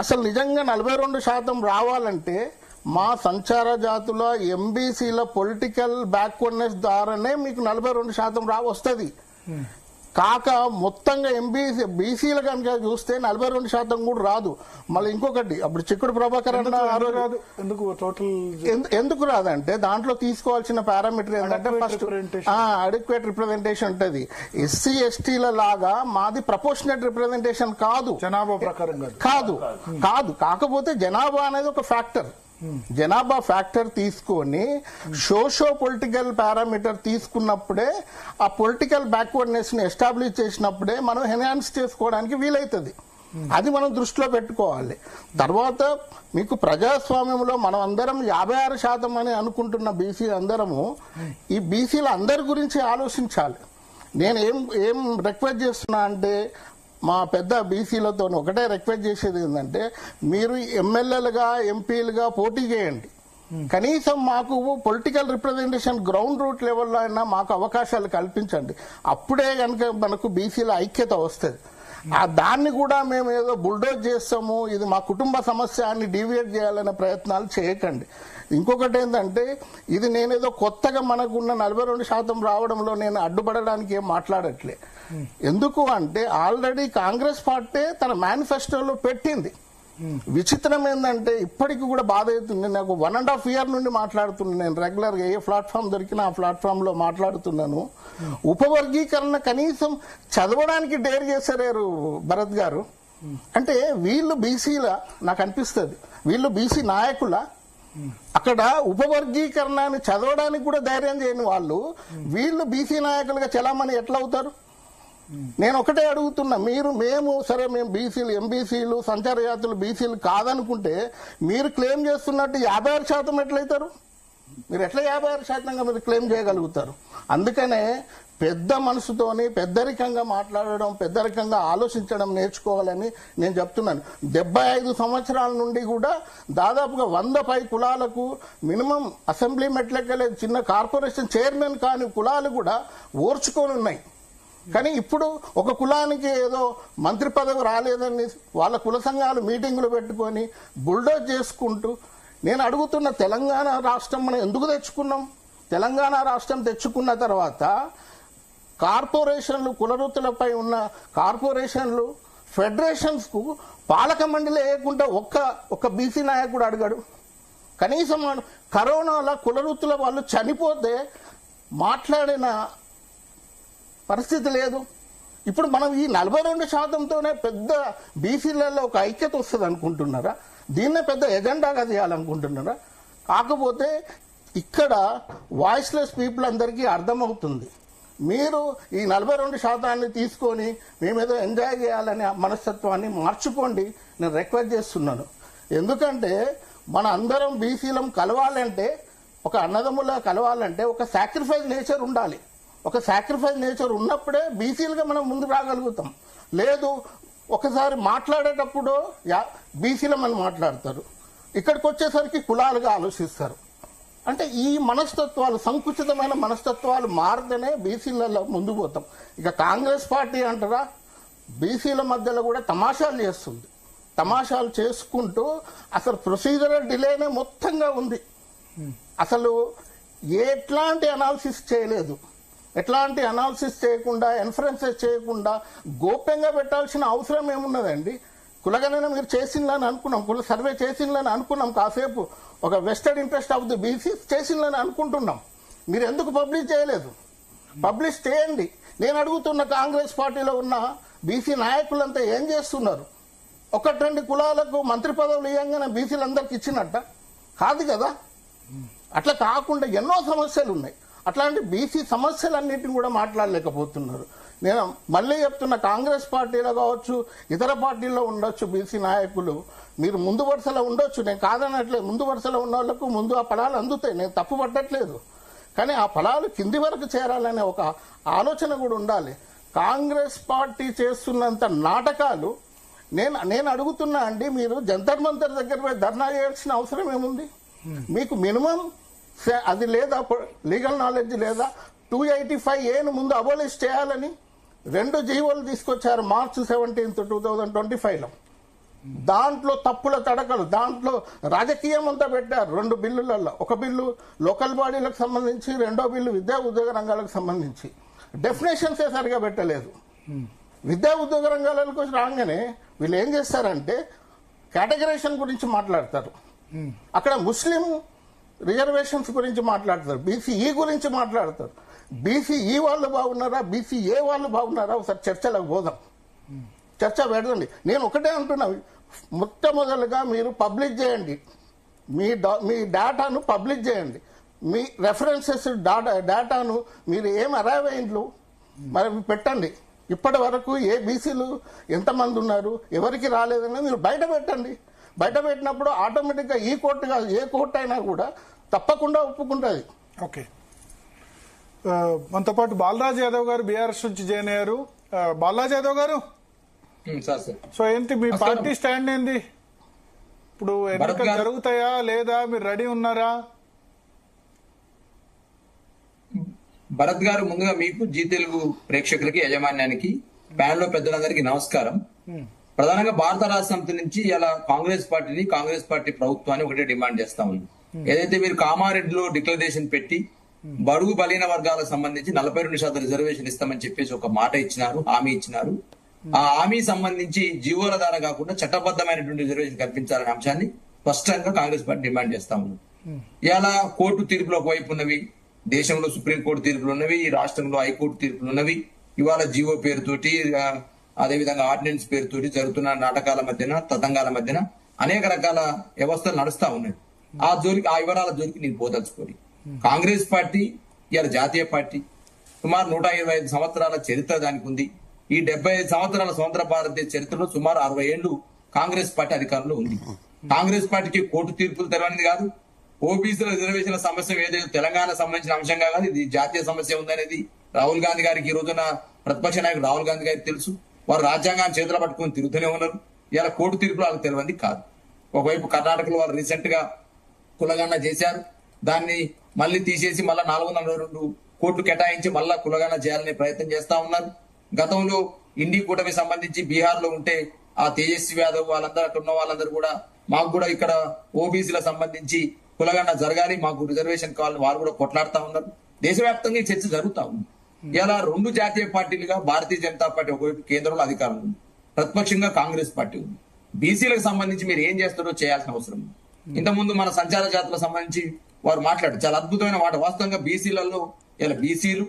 అసలు నిజంగా 42% రావాలంటే మా సంచార జాతుల ఎంబీసీల పొలిటికల్ బ్యాక్వర్డ్నెస్ ద్వారానే మీకు 42% వస్తుంది. కాక మొత్తంగా బీసీల కనుక చూస్తే 42% కూడా రాదు. మళ్ళీ ఇంకొకటి అప్పుడు చిక్కుడు ప్రభాకర్ అన్న రాదు. ఎందుకు రాదంటే దాంట్లో తీసుకోవాల్సిన పారామీటర్ ఏంటంటే ఫస్ట్ అడిక్వేట్ రిప్రజెంటేషన్ ఉంటుంది. ఎస్సీ ఎస్టీల లాగా మాది ప్రపోర్షనేట్ రిప్రజెంటేషన్ కాదు, జనాభా ప్రకారం కాదు. కాకపోతే జనాభా అనేది ఒక ఫ్యాక్టర్. జనాభా ఫ్యాక్టర్ తీసుకొని సోషో పొలిటికల్ పారామీటర్ తీసుకున్నప్పుడే ఆ పొలిటికల్ బ్యాక్వర్డ్నెస్ ని ఎస్టాబ్లిష్ చేసినప్పుడే మనం ఎన్హాన్స్ చేసుకోవడానికి వీలైతుంది. అది మనం దృష్టిలో పెట్టుకోవాలి. తర్వాత మీకు ప్రజాస్వామ్యంలో మనం అందరం 56% అని అనుకుంటున్న బీసీ అందరము ఈ బీసీల అందరి గురించి ఆలోచించాలి. నేను ఏం రిక్వెస్ట్ చేస్తున్నా అంటే మా పెద్ద బీసీలతో ఒకటే రిక్వెస్ట్ చేసేది ఏంటంటే మీరు ఎమ్మెల్యేలుగా ఎంపీలుగా పోటీ చేయండి. కనీసం మాకు పొలిటికల్ రిప్రజెంటేషన్ గ్రౌండ్ రూట్ లెవెల్లో అయినా మాకు అవకాశాలు కల్పించండి. అప్పుడే కనుక మనకు బీసీల ఐక్యత వస్తుంది. దాన్ని కూడా మేము ఏదో బుల్డోజ్ చేస్తాము, ఇది మా కుటుంబ సమస్య అని డీవియేట్ చేయాలనే ప్రయత్నాలు చేయకండి. ఇంకొకటి ఏంటంటే ఇది నేనేదో కొత్తగా మనకున్న 42% రావడంలో నేను అడ్డుపడడానికి ఏం మాట్లాడట్లే. ఎందుకు అంటే ఆల్రెడీ కాంగ్రెస్ పార్టీ తన మేనిఫెస్టోలో పెట్టింది. విచిత్రం ఏంటంటే ఇప్పటికి కూడా బాధ అవుతుంది నాకు. 1.5 years నుండి మాట్లాడుతున్నాను నేను రెగ్యులర్గా, ఏ ప్లాట్ఫామ్ దొరికినా ఆ ప్లాట్ఫామ్ లో మాట్లాడుతున్నాను. ఉపవర్గీకరణ కనీసం చదవడానికి డేర్ చేశారు భరత్ గారు. అంటే వీళ్ళు బీసీల నాకు అనిపిస్తుంది వీళ్ళు బీసీ నాయకుల అక్కడ ఉపవర్గీకరణని చదవడానికి కూడా ధైర్యం చేయని వాళ్ళు వీళ్ళు బీసీ నాయకులుగా చలామణి ఎట్లా అవుతారు? నేను ఒకటే అడుగుతున్నా, మేము బీసీలు ఎంబీసీలు సంచార జాతులు బీసీలు కాదనుకుంటే మీరు క్లెయిమ్ చేస్తున్నట్టు 56% ఎట్లయితారు? మీరు ఎట్లా 56% మీరు క్లెయిమ్ చేయగలుగుతారు? అందుకనే పెద్ద మనసుతోని పెద్దరికంగా మాట్లాడడం, పెద్దరికంగా ఆలోచించడం నేర్చుకోవాలని నేను చెప్తున్నాను. 75 సంవత్సరాల నుండి కూడా దాదాపుగా 100 పై కులాలకు మినిమం అసెంబ్లీ మెట్లెక్కలే చిన్న కార్పొరేషన్ చైర్మన్ కాని కులాలు కూడా ఓర్చుకొని ఉన్నాయి. కానీ ఇప్పుడు ఒక కులానికి ఏదో మంత్రి పదవి రాలేదని వాళ్ళ కుల సంఘాలు మీటింగులు పెట్టుకొని బుల్డోజ్ చేసుకుంటూ, నేను అడుగుతున్న తెలంగాణ రాష్ట్రం మనం ఎందుకు తెచ్చుకున్నాం? తెలంగాణ రాష్ట్రం తెచ్చుకున్న తర్వాత కార్పొరేషన్లు, కులవృత్తులపై ఉన్న కార్పొరేషన్లు, ఫెడరేషన్స్ కు పాలక మండలి వేయకుండా ఒక్క బీసీ నాయకుడు అడిగాడు. కనీసం కరోనాలో కులవృత్తుల వాళ్ళు చనిపోతే మాట్లాడిన పరిస్థితి లేదు. ఇప్పుడు మనం ఈ 42%తోనే పెద్ద బీసీలలో ఒక ఐక్యత వస్తుంది అనుకుంటున్నారా? దీన్నే పెద్ద ఎజెండాగా తీయాలనుకుంటున్నారా? కాకపోతే ఇక్కడ వాయిస్లెస్ పీపుల్ అందరికీ అర్థమవుతుంది. మీరు ఈ 42% తీసుకొని మేమేదో ఎంజాయ్ చేయాలనే మనస్తత్వాన్ని మార్చుకోండి నేను రిక్వెస్ట్ చేస్తున్నాను. ఎందుకంటే మన అందరం బీసీలం కలవాలంటే, ఒక అన్నదమ్ములా కలవాలంటే ఒక సాక్రిఫైస్ నేచర్ ఉండాలి. ఒక సాక్రిఫైస్ నేచర్ ఉన్నప్పుడే బీసీలుగా మనం ముందుకు రాగలుగుతాం. లేదు ఒకసారి మాట్లాడేటప్పుడు బీసీలమని మాట్లాడతారు, ఇక్కడికి వచ్చేసరికి కులాలుగా ఆలోచిస్తారు. అంటే ఈ మనస్తత్వాలు, సంకుచితమైన మనస్తత్వాలు మారితేనే బీసీలలో ముందుకు పోతాం. ఇక కాంగ్రెస్ పార్టీ అంటారా, బీసీల మధ్యలో కూడా తమాషాలు చేస్తుంది. తమాషాలు చేసుకుంటూ అసలు ప్రొసీజరల్ డిలేనే మొత్తంగా ఉంది. అసలు ఎట్లాంటి అనాలిసిస్ చేయలేదు. ఎట్లాంటి అనాలిసిస్ చేయకుండా, ఇన్ఫరెన్సెస్ చేయకుండా గోప్యంగా పెట్టాల్సిన అవసరం ఏమున్నదండి? కులగణన మీరు చేసిందని అనుకున్నాం, కుల సర్వే చేసిందని అనుకున్నాం, కాసేపు ఒక vested interest of the BC చేసిందని అనుకుంటున్నాం. మీరు ఎందుకు పబ్లిష్ చేయలేదు? పబ్లిష్ చేయండి. నేను అడుగుతున్న కాంగ్రెస్ పార్టీలో ఉన్న బీసీ నాయకులంతా ఏం చేస్తున్నారు? 1-2 కులాలకు మంత్రి పదవులు ఇవ్వగానే బీసీలందరికి ఇచ్చినట్ట కాదు కదా. అట్లా కాకుండా ఎన్నో సమస్యలు ఉన్నాయి. అట్లాంటి బీసీ సమస్యలన్నింటినీ కూడా మాట్లాడలేకపోతున్నారు. నేను మళ్ళీ చెప్తున్నా, కాంగ్రెస్ పార్టీలో కావచ్చు, ఇతర పార్టీల్లో ఉండొచ్చు బీసీ నాయకులు, మీరు ముందు వరుసలో ఉండొచ్చు, నేను కాదనట్లేదు. ముందు వరుసలో ఉన్న వాళ్ళకు ముందు ఆ ఫలాలు అందుతాయి, నేను తప్పు పట్టట్లేదు. కానీ ఆ ఫలాలు కింది వరకు చేరాలనే ఒక ఆలోచన కూడా ఉండాలి. కాంగ్రెస్ పార్టీ చేస్తున్నంత నాటకాలు నేను అడుగుతున్నా అండి, మీరు జంతర్ మంతర్ దగ్గర పోయి ధర్నా చేయాల్సిన అవసరం ఏముంది? మీకు మినిమం అది లేదా, లీగల్ నాలెడ్జ్ లేదా? 285A ముందు అబోలిష్ చేయాలని 2 జీవోలు తీసుకొచ్చారు March 17, 2025లో. దాంట్లో తప్పుల తడకలు, దాంట్లో రాజకీయం అంతా పెట్టారు. 2 బిల్లులలో, ఒక బిల్లు లోకల్ బాడీలకు సంబంధించి, రెండో బిల్లు విద్యా ఉద్యోగ రంగాలకు సంబంధించి డెఫినేషన్సే సరిగా పెట్టలేదు. విద్యా ఉద్యోగ రంగాలకు రాగానే వీళ్ళు ఏం చేస్తారంటే కేటగరైజేషన్ గురించి మాట్లాడతారు, అక్కడ ముస్లిం రిజర్వేషన్స్ గురించి మాట్లాడతారు, బీసీఈ గురించి మాట్లాడతారు. బీసీఈ వాళ్ళు బాగున్నారా, బీసీఏ వాళ్ళు బాగున్నారా, ఒకసారి చర్చలకు పోదాం, చర్చ పెడదండి. నేను ఒకటే అంటున్నా, మొట్టమొదలుగా మీరు పబ్లిష్ చేయండి, మీ డేటాను పబ్లిష్ చేయండి, మీ రెఫరెన్సెస్ డేటాను మీరు ఏం అరైవ్ అయిండ్లు మరి పెట్టండి. ఇప్పటి వరకు ఏ బీసీలు ఎంతమంది ఉన్నారు, ఎవరికి రాలేదని మీరు బయట పెట్టండి. బయట పెట్టినప్పుడు ఆటోమేటిక్గా ఈ కోర్టు కాదు ఏ కోర్టు అయినా కూడా తప్పకుండా ఒప్పుకుంటుంది. ఓకే, మనతో పాటు బాలరాజ్ యాదవ్ గారు బీఆర్ఎస్ నుంచి జాయిన్ అయ్యారు. బాలరాజ్ యాదవ్ గారు, సో ఏంటి మీ పార్టీ స్టాండ్ ఏంది? ఇప్పుడు ఎన్నికలు జరుగుతాయా లేదా, మీరు రెడీ ఉన్నారా? భరత్ గారు, ముందుగా మీకు జీ తెలుగు ప్రేక్షకులకి, యాజమాన్యానికి, ప్యానల్ లో పెద్దలందరికీ నమస్కారం. ప్రధానంగా భారత రాష్ట్ర సమితి నుంచి ఇలా కాంగ్రెస్ పార్టీ ప్రభుత్వాన్ని ఒకటే డిమాండ్ చేస్తా ఉంది. ఏదైతే మీరు కామారెడ్డిలో డిక్లరేషన్ పెట్టి బడుగు బలహీన వర్గాలకు సంబంధించి 42% రిజర్వేషన్ ఇస్తామని చెప్పేసి ఒక మాట ఇచ్చినారు, హామీ ఇచ్చినారు. ఆ హామీ సంబంధించి జీవోల ద్వారా కాకుండా చట్టబద్దమైనటువంటి రిజర్వేషన్ కల్పించాలనే అంశాన్ని స్పష్టంగా కాంగ్రెస్ పార్టీ డిమాండ్ చేస్తా ఉంది. ఇలా కోర్టు తీర్పులు ఒకవైపు ఉన్నవి, దేశంలో సుప్రీంకోర్టు తీర్పులు ఉన్నవి, ఈ రాష్ట్రంలో హైకోర్టు తీర్పులు ఉన్నవి. ఇవాళ జీవో పేరుతోటి, అదేవిధంగా ఆర్డినెన్స్ పేరుతోటి జరుగుతున్న నాటకాల మధ్యన, తతంగాల మధ్యన అనేక రకాల వ్యవస్థలు నడుస్తా ఉన్నాయి. ఆ వివరాల జోలికి నేను పోదలుచుకోని, కాంగ్రెస్ పార్టీ ఇవాళ జాతీయ పార్టీ, సుమారు 125 సంవత్సరాల చరిత్ర దానికి ఉంది. ఈ 75 సంవత్సరాల స్వతంత్ర భారతదేశ చరిత్రలో సుమారు 60 ఏళ్లు కాంగ్రెస్ పార్టీ అధికారంలో ఉంది. కాంగ్రెస్ పార్టీకి కోర్టు తీర్పులు తెలవనిది కాదు, ఓబీసీల రిజర్వేషన్ల సమస్య ఏదైతే తెలంగాణ సంబంధించిన అంశంగా కాదు, ఇది జాతీయ సమస్య ఉందనేది రాహుల్ గాంధీ గారికి, ఈ రోజున ప్రతిపక్ష నాయకుడు రాహుల్ గాంధీ గారికి తెలుసు. వారు రాజ్యాంగాన్ని చేతులు పట్టుకుని తిరుగుతూనే ఉన్నారు. ఇలా కోర్టు తీర్పులు వాళ్ళకి తెలియంది కాదు. ఒకవైపు కర్ణాటకలో వాళ్ళు రీసెంట్ గా కులగణన చేశారు, దాన్ని మళ్ళీ తీసేసి మళ్ళీ 402 కోట్లు కేటాయించి మళ్ళా కులగణన చేయాలనే ప్రయత్నం చేస్తా ఉన్నారు. గతంలో ఇండి కూటమి సంబంధించి బీహార్ లో ఉంటే ఆ తేజస్వి యాదవ్ వాళ్ళందరూ, అక్కడ ఉన్న వాళ్ళందరూ కూడా మాకు కూడా ఇక్కడ ఓబీసీల సంబంధించి కులగణన జరగాలి, మాకు రిజర్వేషన్ కావాలని వారు కూడా కొట్లాడుతా ఉన్నారు. దేశవ్యాప్తంగా ఈ చర్చ జరుగుతా ఉంది. ఇలా 2 జాతీయ పార్టీలుగా భారతీయ జనతా పార్టీ ఒకవైపు కేంద్రంలో అధికారం ఉంది, ప్రతిపక్షంగా కాంగ్రెస్ పార్టీ ఉంది. బీసీలకు సంబంధించి మీరు ఏం చేస్తారో చేయాల్సిన అవసరం ఉంది. ఇంతకుముందు మన సంచార జాతులకు సంబంధించి వారు మాట్లాడారు, చాలా అద్భుతమైన మాట. వాస్తవంగా బీసీలలో ఇలా బీసీలు,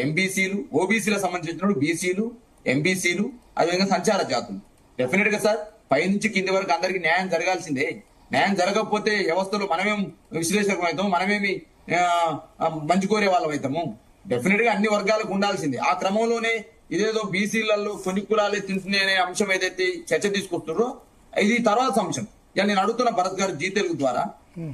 ఎంబీసీలు, ఓబీసీలకు సంబంధించినప్పుడు బీసీలు, ఎంబీసీలు, అదేవిధంగా సంచార జాతులు. డెఫినెట్ గా సార్, పైనుంచి కింది వరకు అందరికి న్యాయం జరగాల్సిందే. న్యాయం జరగకపోతే వ్యవస్థలో మనమేం విశ్లేషకం అవుతాము, మనమేమి మంచి కోరే వాళ్ళం అవుతాము. డెఫినెట్ గా అన్ని వర్గాలకు ఉండాల్సిందే. ఆ క్రమంలోనే ఇదేదో బీసీలలో కొన్ని కులాలే తింటున్నాయి అనే అంశం ఏదైతే చర్చ తీసుకొస్తున్నారో ఇది తర్వాత అంశం. ఇలా నేను అడుగుతున్న భరత్ గారు జీ తెలుగు ద్వారా,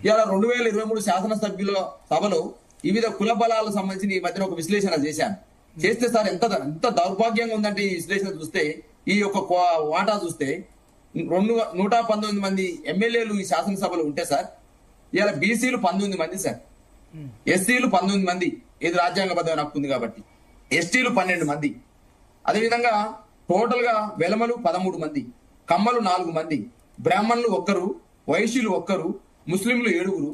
ఇలా 2023 శాసనసభ్యుల సభలో వివిధ కుల బలాలకు సంబంధించి ఈ మధ్యన ఒక విశ్లేషణ చేశాను. చేస్తే సార్ ఎంత దౌర్భాగ్యంగా ఉందంటే ఈ విశ్లేషణ చూస్తే, ఈ యొక్క వాటా చూస్తే 119 మంది ఎమ్మెల్యేలు ఈ శాసనసభలో ఉంటే సార్, ఇలా బీసీలు 19 మంది సార్, ఎస్సీలు 19 మంది, ఇది రాజ్యాంగబద్ధమైన హక్కు ఉంది కాబట్టి, ఎస్టీలు 12 మంది, అదేవిధంగా టోటల్ గా వెలమలు 13 మంది, కమ్మలు 4 మంది, బ్రాహ్మణులు 1, వైశ్యులు 1, ముస్లింలు 7,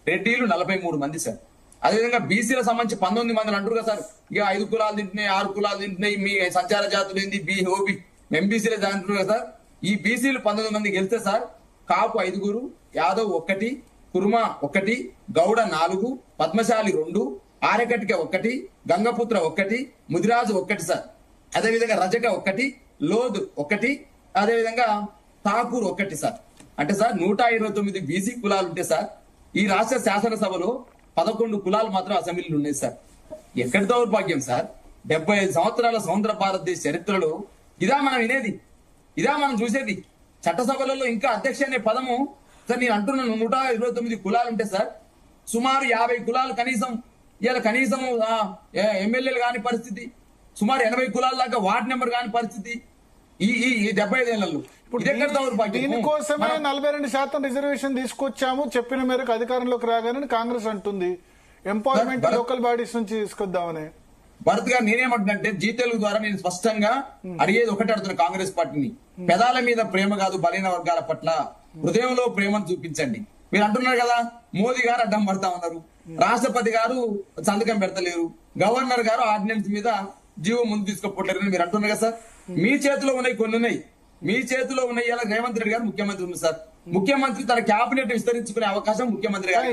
రెడ్డిలు 43 మంది సార్. అదేవిధంగా బీసీల సంబంధించి 19 మంది అంటారు కదా సార్, ఇక 5 కులాలు తింటున్నాయి, 6 కులాలు తింటున్నాయి, మీ సంచార జాతులు ఏంది, ఓబీ ఎంబీసీలే అంటారు కదా సార్. ఈ బీసీలు 19 మంది గెలిస్తే సార్, కాపు 5, యాదవ్ 1, కుర్మా 1, గౌడ 4, పద్మశాలి 2, ఆర్యకటిక 1, గంగపుత్ర 1, ముదిరాజు 1 సార్. అదేవిధంగా రజక 1, లోద్ 1, అదేవిధంగా ఠాకూర్ 1 సార్. అంటే సార్ 129 బీసీ కులాలు ఉంటే సార్, ఈ రాష్ట్ర శాసనసభలో 11 కులాలు మాత్రం అసెంబ్లీలు ఉన్నాయి సార్. ఎక్కడి దౌర్భాగ్యం సార్? 75 సంవత్సరాల స్వతంత్ర భారతదేశ చరిత్రలో ఇదా మనం వినేది, ఇదా మనం చూసేది. చట్టసభలలో ఇంకా అధ్యక్ష అనే పదము సార్, నేను అంటున్నాను 129 కులాలు ఉంటే సార్, సుమారు 50 కులాలు కనీసం ఇలా కనీసం ఎమ్మెల్యేలు కాని పరిస్థితి, సుమారు 80 కులాల దాకా వార్డ్ నెంబర్ కాని పరిస్థితి ఈ 75 ఏళ్లలో. దీనికోసమే 42% రిజర్వేషన్ తీసుకొచ్చాము, చెప్పిన మేరకు అధికారంలోకి రాగానే కాంగ్రెస్ అంటుంది ఎంపవర్మెంట్ లోకల్ బాడీస్ నుంచి తీసుకొద్దామని. భరత్ గారు నేనేమంటున్నంటే జీ తెలుగు ద్వారా నేను స్పష్టంగా అడిగేది ఒకటే అడుగుతున్నా కాంగ్రెస్ పార్టీని, పెదాల మీద ప్రేమ కాదు బలైన వర్గాల పట్ల హృదయంలో ప్రేమను చూపించండి. మీరు అంటున్నారు కదా మోదీ గారు అడ్డం పడతా ఉన్నారు, రాష్ట్రపతి గారు సంతకం పెడతలేరు, గవర్నర్ గారు ఆర్డినెన్స్ మీద జీవో ముందు తీసుకోపోవట్లేరు అని మీరు అంటున్నారు కదా సార్. మీ చేతిలో ఉన్నాయి కొన్ని ఉన్నాయి, మీ చేతిలో ఉన్నాయి. ఇలా రేవంత్ రెడ్డి గారు ముఖ్యమంత్రి ఉంది సార్. ముఖ్యమంత్రి తన క్యాబినెట్ విస్తరించుకునే అవకాశం ముఖ్యమంత్రి గారు